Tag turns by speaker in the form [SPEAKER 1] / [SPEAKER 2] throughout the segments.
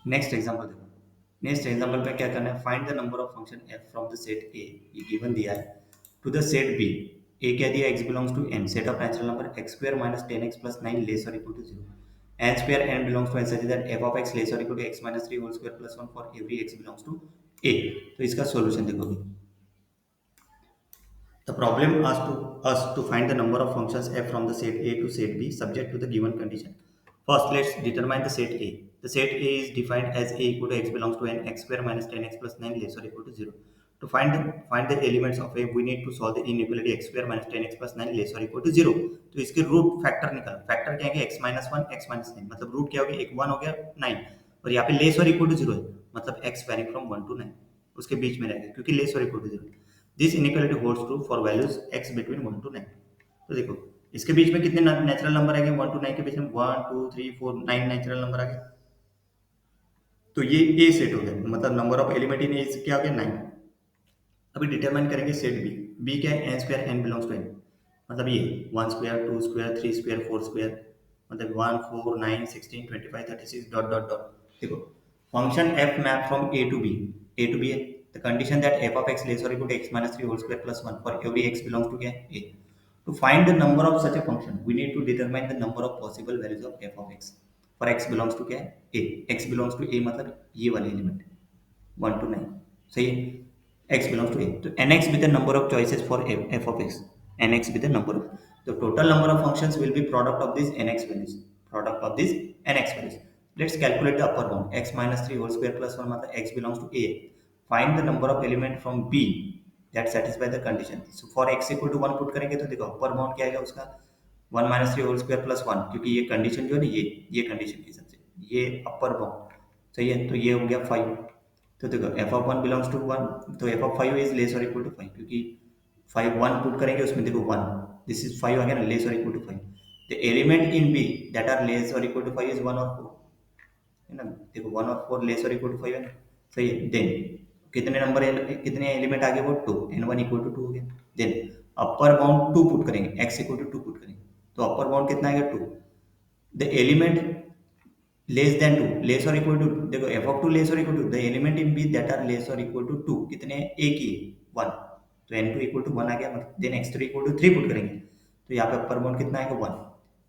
[SPEAKER 1] Next example देखो। Next example पे क्या करना है, find the number of function F from the set A, ये गिवन दिया है, to the set B. A क्या दिया, x belongs to n, set of natural number x square minus 10x plus 9 less और equal to 0, n square n belongs to n such that f of x less और equal to x minus 3 whole square plus 1 for every x belongs to a। तो इसका solution देखोगे। The problem asks to us to find the number of functions f from the set A to set B subject to the given condition. First, let's determine the set A. The set A is defined as A equal to x belongs to n, x square minus 10x plus 9 less or equal to 0. To find the elements of A, we need to solve the inequality x square minus 10x plus 9 less or equal to 0. तो इसके root factor निकाल, factor क्या है, x minus 1 x minus 9, मतलब root क्या हो गया, एक 1 हो गया 9, और यहाँ पे लेस और इक्वल टू 0 है, मतलब x वैरी फ्रॉम 1 to 9 उसके बीच में रहेगा क्योंकि लेस और equal to 0। This inequality holds true for values x between 1 to 9। तो देखो इसके बीच में कितने नेचुरल नंबर आ गए, 1 to 9 के बीच में 1 2 3 4 9 नेचुरल नंबर आ गए। तो ये ए सेट हो गया, मतलब नंबर ऑफ एलिमेंट इन ए क्या हो गया 9। अभी डिटरमाइन करेंगे सेट बी। बी क्या है, n square n belongs to n, मतलब ये 1 स्क्वायर 2 स्क्वायर 3 स्क्वायर 4 स्क्वायर, मतलब 1 4 9 16 25 36 डॉट डॉट डॉट। देखो function F map from A to B है, the condition that F of X less और equal to X minus 3 whole square plus 1 for every X belongs to क्या है A. To find the number of such a function we need to determine the number of possible values of F of X for X belongs to क्या है A. X belongs to ए मतलब ये वाले element 1 to 9, सही है। x belongs to a, तो nx with the number of choices for f of x, nx with the number of, the total number of functions will be product of these nx values, product of these nx values। Let's calculate the upper bound, x minus 3 whole square plus 1 मतलब x belongs to a। Find the number of element from b that satisfy the condition। So for x equal to 1 put करेंगे तो देखो upper bound क्या आएगा उसका, 1 minus 3 whole square plus 1, क्योंकि ये condition जो है ना ये कंडीशन के हिसाब से ये अपर बाउंड, सही है। तो ये हो गया 5। तो देखो एफ ऑफ 1 बिलोंग्स टू 1, तो एफ ऑफ 5 इज लेस और इक्वल टू 5, क्योंकि 5 1 पुट करेंगे उसमें देखो 1, दिस इज 5 आ गया ना, लेस और equal to 5। The element in B that are less और इक्वल टू 5 इज 1 और 4, है ना। देखो 1 और 4 लेस और इक्वल टू 5 है ना, सही है। देन कितने नंबर कितने एलिमेंट आगे, वो 2, n1 इक्वल टू 2 हो गया। देन अपर बाउंड 2 पुट करेंगे, x इक्वल टू 2 पुट करेंगे, तो अपर बाउंड कितना आएगा 2। The element less than 2 less और इक्वल टू, देखो एफ ऑफ 2 लेस और equal to, the element in B that are less और इक्वल टू 2 कितने, एक ही 1, तो n2 इक्वल टू 1 आ गया, मतलब then x3 equal to 3 put करेंगे, तो यहाँ पे अपर बाउंड कितना आएगा 1।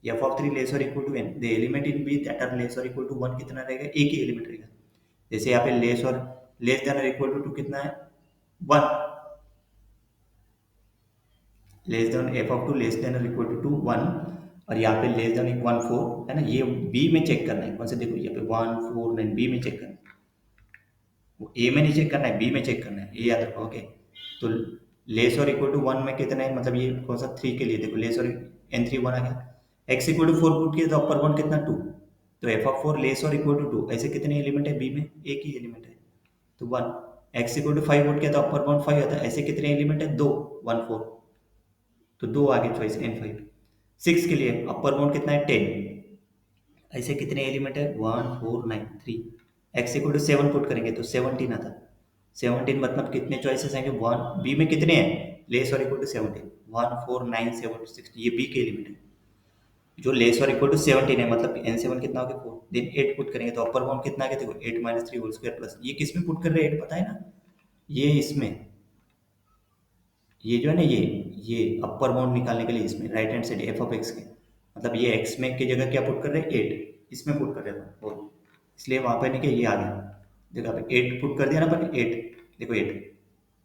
[SPEAKER 1] एफ ऑफ 3 लेस और equal to n, the element in B that are less और इक्वल टू 1 कितना रहेगा, एक ही एलिमेंट रहेगा। जैसे यहाँ पे लेस देन और इक्वल टू 2 कितना है 1, less than F of 2 less than और इक्वल टू 2 1, और यहाँ पे लेस देन इक्वल 4 है ना, ये बी में चेक करना है कौन से, देखो यहाँ पे 1 4 9 बी में चेक करना है, वो ए में नहीं चेक करना है, बी में चेक करना है, ये याद रखो। ओके, तो लेस और इक्वल टू 1 में कितना है, मतलब ये कौन सा 3 के लिए, देखो लेस और n3 1 आ गया। x इक्वल टू 4 पुट किया तो अपर बाउंड कितना 2, तो एफ ऑफ 4 लेस और इक्वल टू 2, ऐसे कितने एलिमेंट है बी में, एक ही एलिमेंट है तो 1। x इक्वल टू 5 पुट किया तो अपर बाउंड 5 आता है, ऐसे कितने एलिमेंट है 2 1 4, तो 2 आगे चॉइस n5। 6 के लिए अपर बाउंड कितना है 10, ऐसे कितने एलिमेंट है 1 4 9 3, x इक्वल टू 7 पुट करेंगे तो 17 आता। 17 मतलब कितने चॉइसेस आएंगे 1, बी में कितने हैं लेस और इक्वल टू 17, 1 4 9 7 6, ये बी के एलिमेंट है जो लेस और इक्वल टू 17 है, मतलब n7 कितना हो गया 4, देन 8 पुट करेंगे तो अपर बाउंड कितना आ गया, देखो 8 माइनस 3 होल स्क्वायर प्लस, ये किस में पुट कर रहे हैं 8 पता है ना, ये इसमें, ये जो है ना ये अपर बाउंड निकालने के लिए इसमें right hand side F of x के, मतलब ये एक्स में की जगह क्या पुट कर रहे हैं 8, इसमें पुट कर रहे हैं वो, इसलिए वहाँ पे नहीं कि ये आ गया, देखो आप 8 पुट कर दिया ना अपन 8, देखो 8,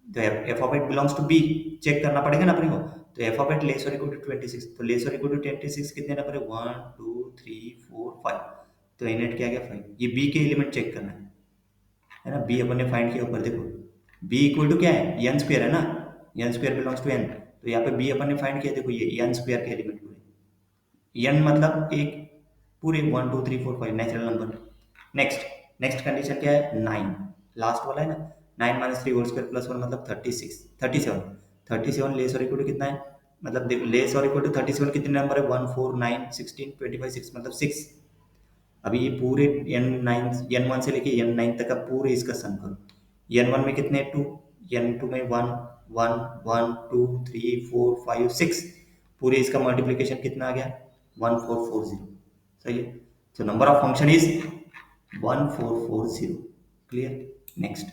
[SPEAKER 1] तो F of 8 belongs to B, check करना पड़ेगा ना अपने को, तो एफ ऑफ 8 लेस और इक्वल टू 26, तो लेस और इक्वल टू 26 कितने नंबर है 1 2 3 4 5, तो एन एट क्या गया 5, ये बी के एलिमेंट चेक करना है ना। बी अपन ने फाइंड किया ऊपर देखो, बी इक्वल टू क्या है एन स्क्वायर है ना, n square belongs to n, तो यहाँ पे बी अपन ने फाइंड किया, देखो ये एन स्क्वायर के एलिमेंट पूरे, एन मतलब एक पूरे 1 2 3 4 5 natural number. Next next condition क्या है 9, लास्ट वाला है ना, 9 माइनस 3 होल स्क्वायर प्लस 1 मतलब 36 37, 37 लेस और इक्वल टू कितना है, मतलब देखो लेस और इक्वल टू 37 कितने नंबर है 1 4 9 16 25 6, मतलब 6। अभी ये पूरे n1 से लेके n9 तक का पूरे इसका सम करो, n1 में कितने 2, n2 में 1 1 1 2 3 4 5 6, पूरे इसका मल्टीप्लिकेशन कितना आ गया 1440, सही है। तो number of function is 1440. Clear? Next.